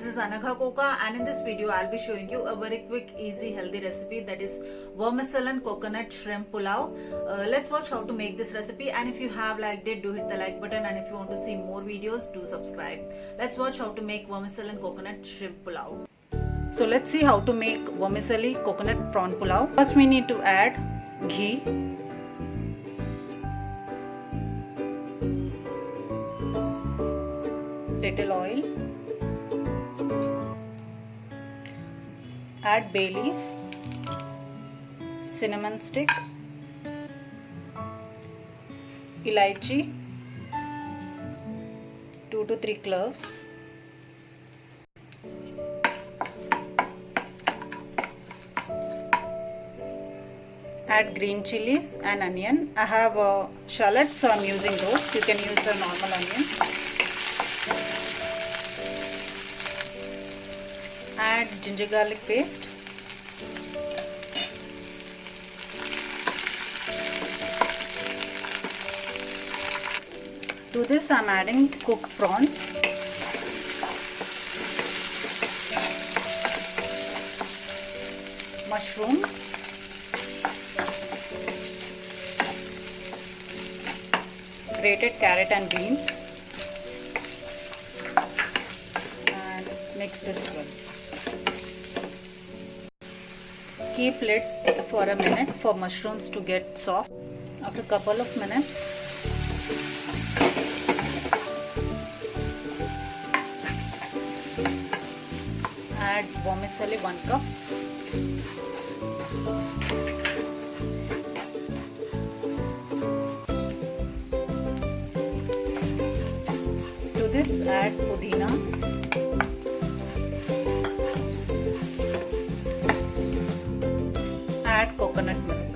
is Anagha Coca, and in this video I'll be showing you a very quick, easy, healthy recipe, that is vermicelli coconut shrimp pulao. Let's watch how to make this recipe, and if you have liked it, do hit the like button, and if you want to see more videos, do subscribe. Let's watch how to make vermicelli coconut shrimp pulao. So let's see how to make vermicelli coconut prawn pulao. First we need to add ghee, little oil, add bay leaf, cinnamon stick, elaichi, 2 to 3 cloves, add green chilies and onion. I have shallots, so I'm using those. You can use the normal onion. Add ginger garlic paste, to this I am adding cooked prawns, mushrooms, grated carrot and beans, and mix this well. Keep lid for a minute for mushrooms to get soft. After a couple of minutes, add vermicelli 1 cup, to this add pudina, add coconut milk.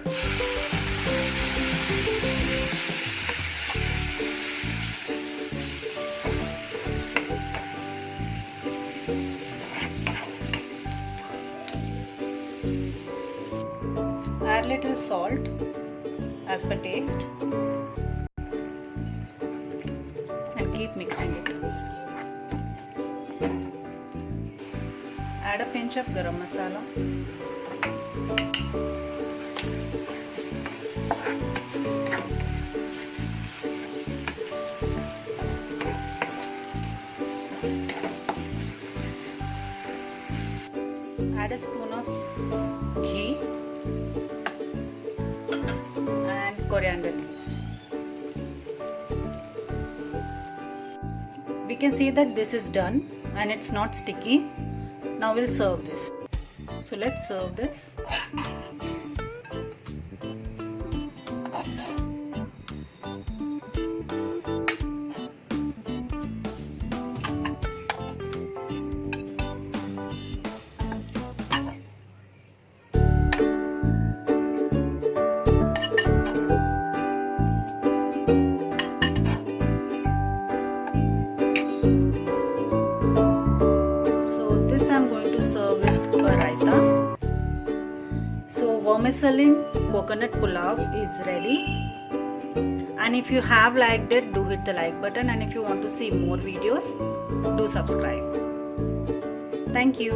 Add little salt as per taste and keep mixing it. Add a pinch of garam masala, add a spoon of ghee and coriander leaves. We can see that this is done and it's not sticky. Now we'll serve this. So let's serve this. So vermicelli coconut pulao is ready, and if you have liked it, do hit the like button, and if you want to see more videos, do subscribe. Thank you.